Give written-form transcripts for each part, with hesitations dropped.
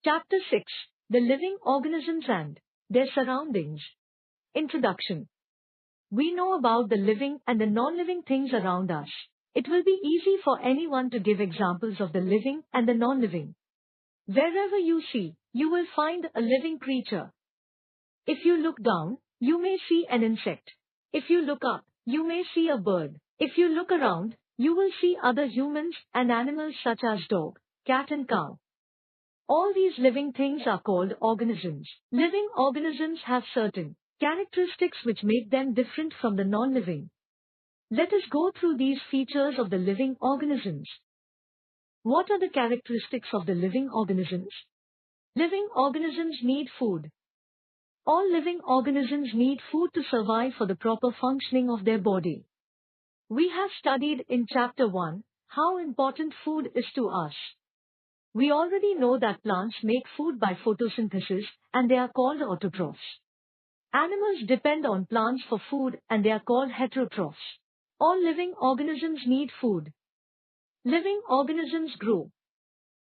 Chapter 6: The Living Organisms and Their Surroundings. Introduction. We know about the living and the non-living things around us. It will be easy for anyone to give examples of the living and the non-living. Wherever you see, you will find a living creature. If you look down, you may see an insect. If you look up, you may see a bird. If you look around, you will see other humans and animals such as dog, cat and cow. All these living things are called organisms. Living organisms have certain characteristics which make them different from the non-living. Let us go through these features of the living organisms. What are the characteristics of the living organisms? Living organisms need food. All living organisms need food to survive for the proper functioning of their body. We have studied in Chapter 1 how important food is to us. We already know that plants make food by photosynthesis and they are called autotrophs. Animals depend on plants for food and they are called heterotrophs. All living organisms need food. Living organisms grow.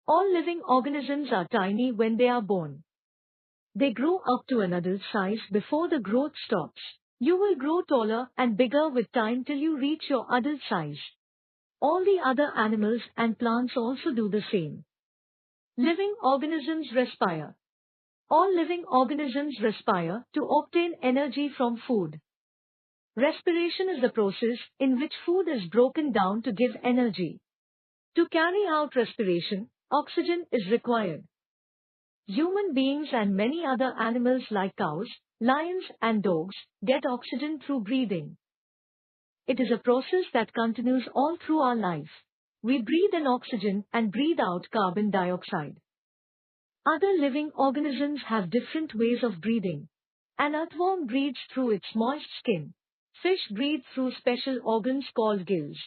All living organisms are tiny when they are born. They grow up to an adult size before the growth stops. You will grow taller and bigger with time till you reach your adult size. All the other animals and plants also do the same. Living organisms respire. All living organisms respire to obtain energy from food. Respiration is the process in which food is broken down to give energy. To carry out respiration, oxygen is required. Human beings and many other animals like cows, lions and dogs get oxygen through breathing. It is a process that continues all through our life. We breathe in oxygen and breathe out carbon dioxide. Other living organisms have different ways of breathing. An earthworm breathes through its moist skin. Fish breathe through special organs called gills.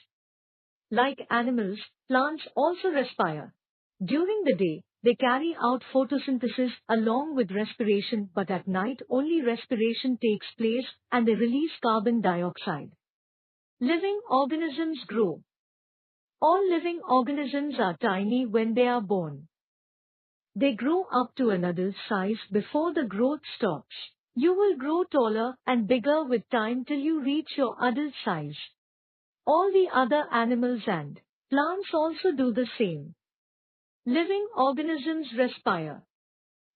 Like animals, plants also respire. During the day, they carry out photosynthesis along with respiration, but at night only respiration takes place and they release carbon dioxide. Living organisms grow. All living organisms are tiny when they are born. They grow up to an adult size before the growth stops. You will grow taller and bigger with time till you reach your adult size. All the other animals and plants also do the same. Living organisms respire.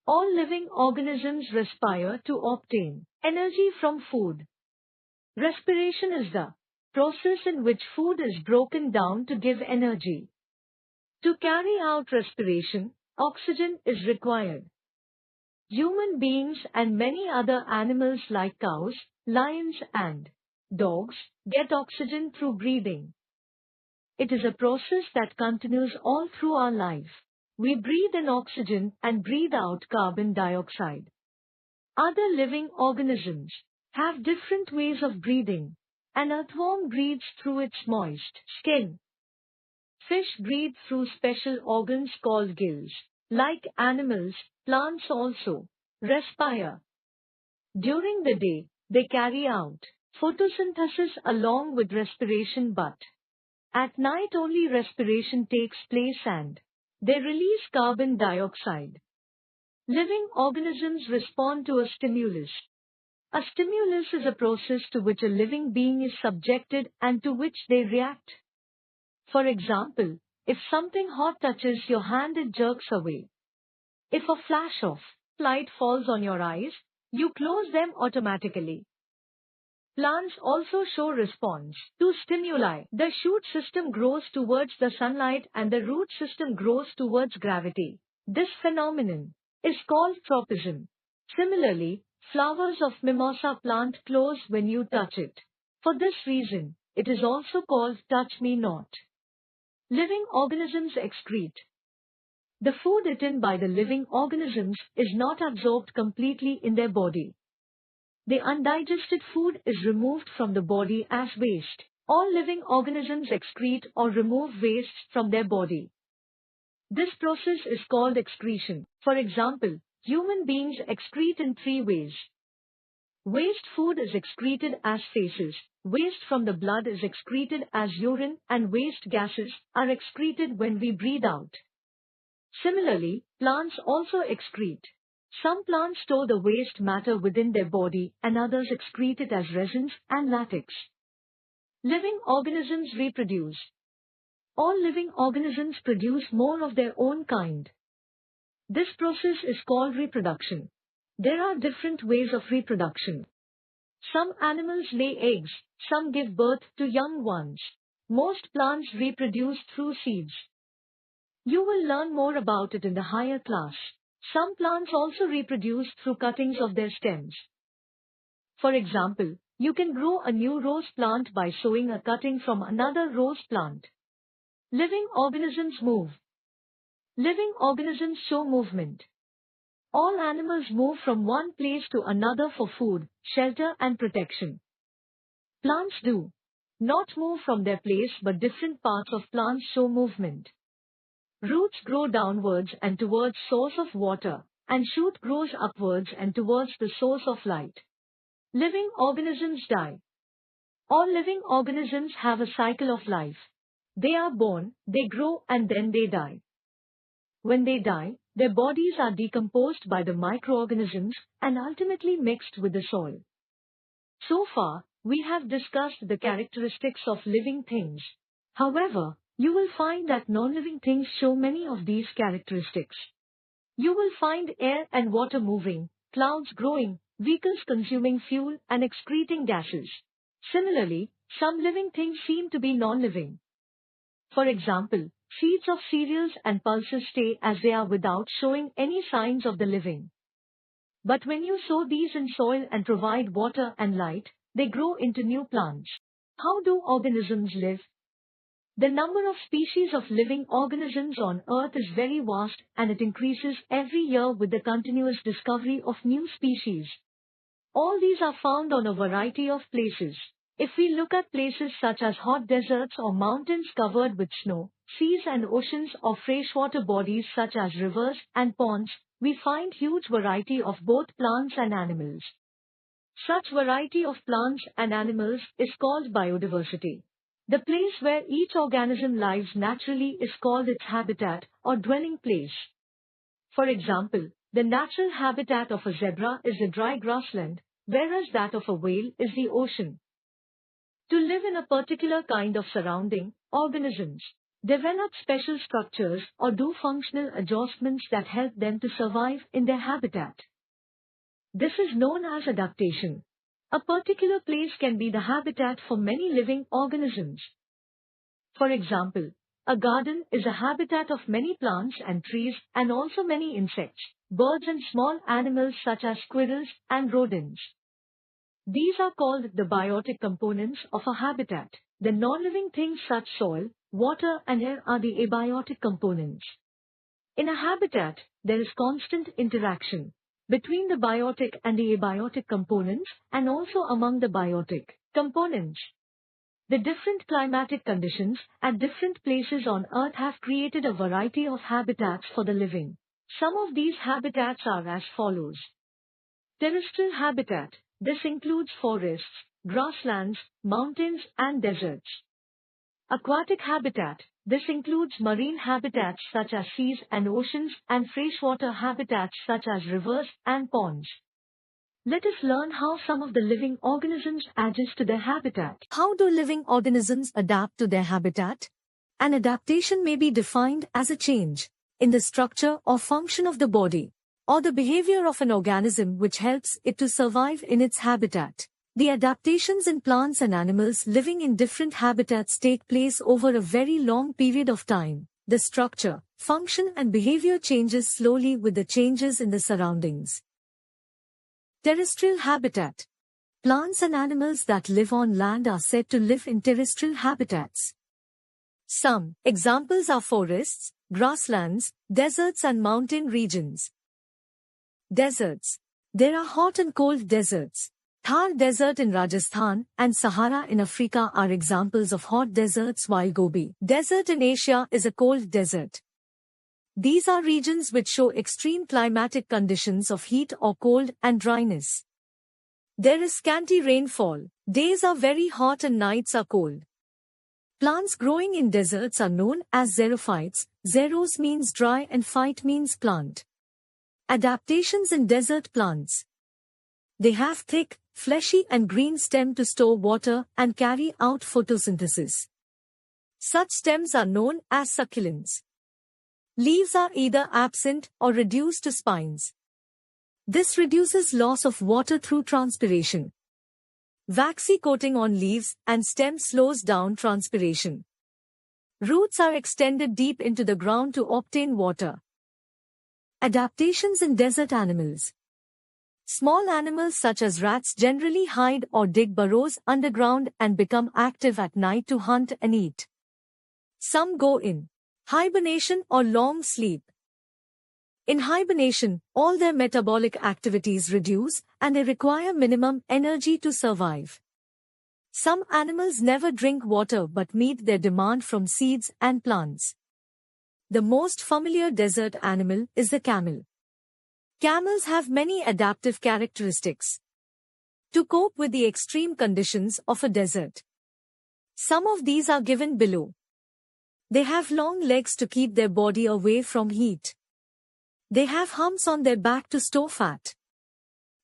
All living organisms respire to obtain energy from food. Respiration is the process in which food is broken down to give energy. To carry out respiration, oxygen is required. Human beings and many other animals like cows, lions and dogs get oxygen through breathing. It is a process that continues all through our life. We breathe in oxygen and breathe out carbon dioxide. Other living organisms have different ways of breathing. An earthworm breathes through its moist skin. Fish breathe through special organs called gills. Like animals, plants also respire. During the day, they carry out photosynthesis along with respiration, but at night only respiration takes place and they release carbon dioxide. Living organisms respond to a stimulus. A stimulus is a process to which a living being is subjected and to which they react. For example, if something hot touches your hand, it jerks away. If a flash of light falls on your eyes, you close them automatically. Plants also show response to stimuli. The shoot system grows towards the sunlight and the root system grows towards gravity. This phenomenon is called tropism. Similarly, flowers of mimosa plant close when you touch it. For this reason, it is also called touch me not. Living organisms excrete. The food eaten by the living organisms is not absorbed completely in their body. The undigested food is removed from the body as waste. All living organisms excrete or remove waste from their body. This process is called excretion. For example, human beings excrete in 3 ways. Waste food is excreted as feces, waste from the blood is excreted as urine, and waste gases are excreted when we breathe out. Similarly, plants also excrete. Some plants store the waste matter within their body and others excrete it as resins and latex. Living organisms reproduce. All living organisms produce more of their own kind. This process is called reproduction. There are different ways of reproduction. Some animals lay eggs, some give birth to young ones. Most plants reproduce through seeds. You will learn more about it in the higher class. Some plants also reproduce through cuttings of their stems. For example, you can grow a new rose plant by sowing a cutting from another rose plant. Living organisms move. Living organisms show movement. All animals move from one place to another for food, shelter and protection. Plants do not move from their place, but different parts of plants show movement. Roots grow downwards and towards source of water, and shoot grows upwards and towards the source of light. Living organisms die. All living organisms have a cycle of life. They are born, they grow and then they die. When they die, their bodies are decomposed by the microorganisms and ultimately mixed with the soil. So far, we have discussed the characteristics of living things. However, you will find that non-living things show many of these characteristics. You will find air and water moving, clouds growing, vehicles consuming fuel and excreting gases. Similarly, some living things seem to be non-living. For example, seeds of cereals and pulses stay as they are without showing any signs of the living. But when you sow these in soil and provide water and light, they grow into new plants. How do organisms live? The number of species of living organisms on Earth is very vast and it increases every year with the continuous discovery of new species. All these are found on a variety of places. If we look at places such as hot deserts or mountains covered with snow, seas and oceans or freshwater bodies such as rivers and ponds, we find huge variety of both plants and animals. Such variety of plants and animals is called biodiversity. The place where each organism lives naturally is called its habitat or dwelling place. For example, the natural habitat of a zebra is the dry grassland, whereas that of a whale is the ocean. To live in a particular kind of surrounding, organisms develop special structures or do functional adjustments that help them to survive in their habitat. This is known as adaptation. A particular place can be the habitat for many living organisms. For example, a garden is a habitat of many plants and trees and also many insects, birds and small animals such as squirrels and rodents. These are called the biotic components of a habitat. The non-living things such as soil, water and air are the abiotic components. In a habitat, there is constant interaction between the biotic and the abiotic components and also among the biotic components. The different climatic conditions at different places on Earth have created a variety of habitats for the living. Some of these habitats are as follows. Terrestrial habitat. This includes forests, grasslands, mountains and deserts. Aquatic habitat. This includes marine habitats such as seas and oceans and freshwater habitats such as rivers and ponds. Let us learn how some of the living organisms adjust to their habitat. How do living organisms adapt to their habitat? An adaptation may be defined as a change in the structure or function of the body, or the behavior of an organism which helps it to survive in its habitat. The adaptations in plants and animals living in different habitats take place over a very long period of time. The structure, function and behavior changes slowly with the changes in the surroundings. Terrestrial habitat. Plants and animals that live on land are said to live in terrestrial habitats. Some examples are forests, grasslands, deserts and mountain regions. Deserts. There are hot and cold deserts. Thar Desert in Rajasthan and Sahara in Africa are examples of hot deserts, while Gobi Desert in Asia is a cold desert. These are regions which show extreme climatic conditions of heat or cold and dryness. There is scanty rainfall. Days are very hot and nights are cold. Plants growing in deserts are known as xerophytes. Xeros means dry and phyte means plant. Adaptations in desert plants. They have thick, fleshy and green stem to store water and carry out photosynthesis. Such stems are known as succulents. Leaves are either absent or reduced to spines. This reduces loss of water through transpiration. Waxy coating on leaves and stems slows down transpiration. Roots are extended deep into the ground to obtain water. Adaptations in desert animals. Small animals such as rats generally hide or dig burrows underground and become active at night to hunt and eat. Some go in hibernation or long sleep. In hibernation, all their metabolic activities reduce and they require minimum energy to survive. Some animals never drink water but meet their demand from seeds and plants. The most familiar desert animal is the camel. Camels have many adaptive characteristics to cope with the extreme conditions of a desert. Some of these are given below. They have long legs to keep their body away from heat. They have humps on their back to store fat.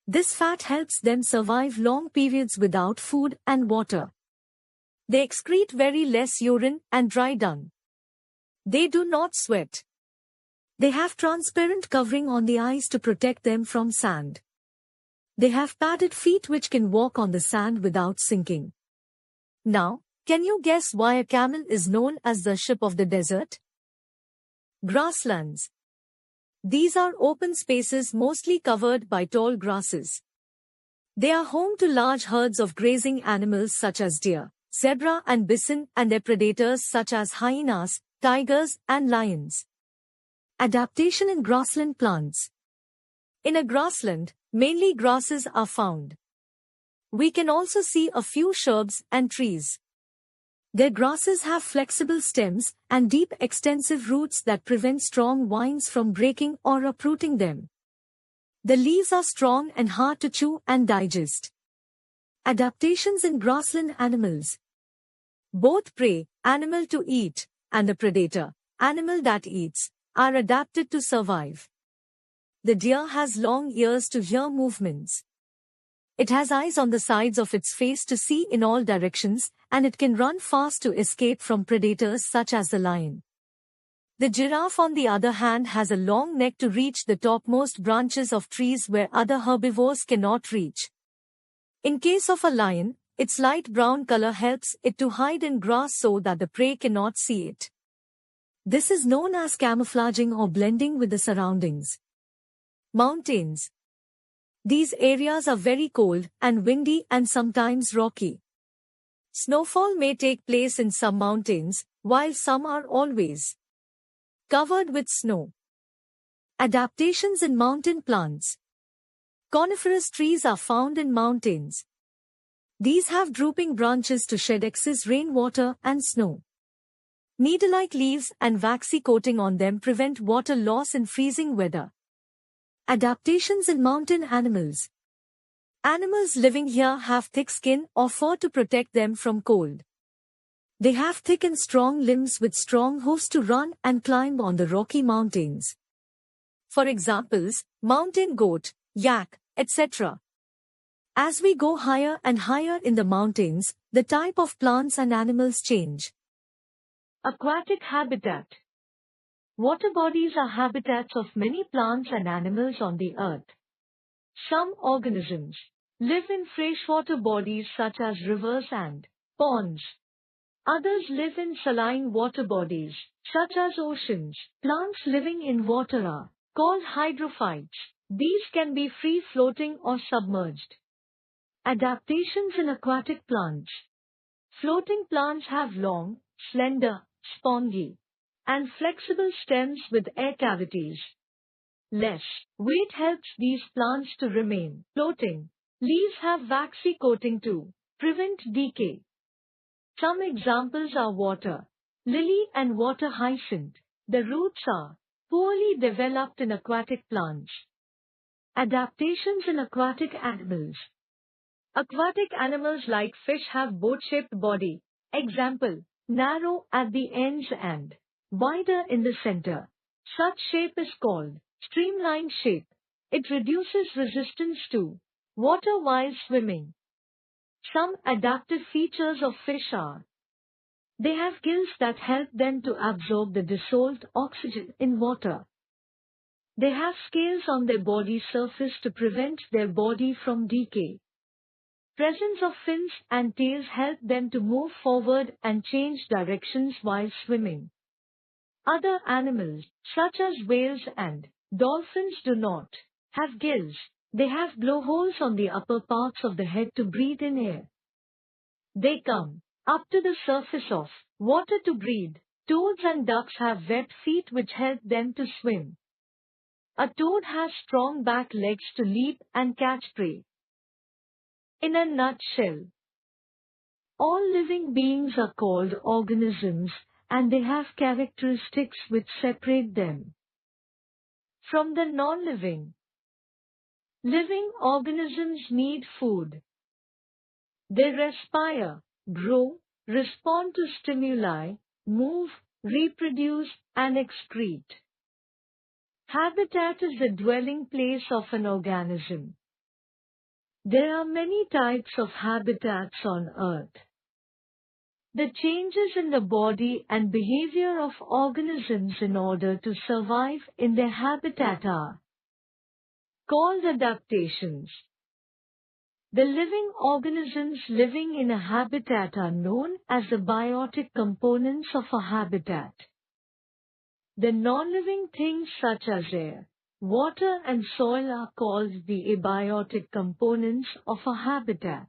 This fat helps them survive long periods without food and water. They excrete very less urine and dry dung. They do not sweat. They have transparent covering on the eyes to protect them from sand. They have padded feet which can walk on the sand without sinking. Now, can you guess why a camel is known as the ship of the desert? Grasslands. These are open spaces mostly covered by tall grasses. They are home to large herds of grazing animals such as deer, zebra and bison and their predators such as hyenas, tigers and lions. Adaptation in grassland plants. In a grassland, mainly grasses are found. We can also see a few shrubs and trees. Their grasses have flexible stems and deep extensive roots that prevent strong vines from breaking or uprooting them. The leaves are strong and hard to chew and digest. Adaptations in grassland animals. Both prey, animal to eat, and the predator, animal that eats, are adapted to survive. The deer has long ears to hear movements. It has eyes on the sides of its face to see in all directions, and it can run fast to escape from predators such as the lion. The giraffe, on the other hand, has a long neck to reach the topmost branches of trees where other herbivores cannot reach. In case of a lion, its light brown color helps it to hide in grass so that the prey cannot see it. This is known as camouflaging or blending with the surroundings. Mountains. These areas are very cold and windy and sometimes rocky. Snowfall may take place in some mountains, while some are always covered with snow. Adaptations in mountain plants. Coniferous trees are found in mountains. These have drooping branches to shed excess rainwater and snow. Needle-like leaves and waxy coating on them prevent water loss in freezing weather. Adaptations in mountain animals. Animals living here have thick skin or fur to protect them from cold. They have thick and strong limbs with strong hooves to run and climb on the rocky mountains. For examples, mountain goat, yak, etc. As we go higher and higher in the mountains, the type of plants and animals change. Aquatic habitat. Water bodies are habitats of many plants and animals on the earth. Some organisms live in freshwater bodies such as rivers and ponds. Others live in saline water bodies, such as oceans. Plants living in water are called hydrophytes. These can be free-floating or submerged. Adaptations in aquatic plants. Floating plants have long, slender, spongy, and flexible stems with air cavities. Less weight helps these plants to remain floating. Leaves have waxy coating to prevent decay. Some examples are water lily and water hyacinth. The roots are poorly developed in aquatic plants. Adaptations in aquatic animals. Aquatic animals like fish have boat-shaped body. Example, narrow at the ends and wider in the center. Such shape is called streamlined shape. It reduces resistance to water while swimming. Some adaptive features of fish are: they have gills that help them to absorb the dissolved oxygen in water. They have scales on their body surface to prevent their body from decay. Presence of fins and tails help them to move forward and change directions while swimming. Other animals, such as whales and dolphins, do not have gills. They have blowholes on the upper parts of the head to breathe in air. They come up to the surface of water to breathe. Toads and ducks have webbed feet which help them to swim. A toad has strong back legs to leap and catch prey. In a nutshell, all living beings are called organisms, and they have characteristics which separate them from the non-living. Living organisms need food. They respire, grow, respond to stimuli, move, reproduce, and excrete. Habitat is the dwelling place of an organism. There are many types of habitats on Earth. The changes in the body and behavior of organisms in order to survive in their habitat are called adaptations. The living organisms living in a habitat are known as the biotic components of a habitat. The non-living things such as air, water and soil are called the abiotic components of a habitat.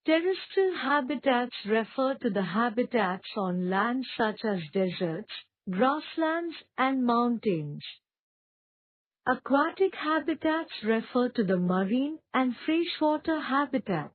Terrestrial habitats refer to the habitats on land such as deserts, grasslands and mountains. Aquatic habitats refer to the marine and freshwater habitats.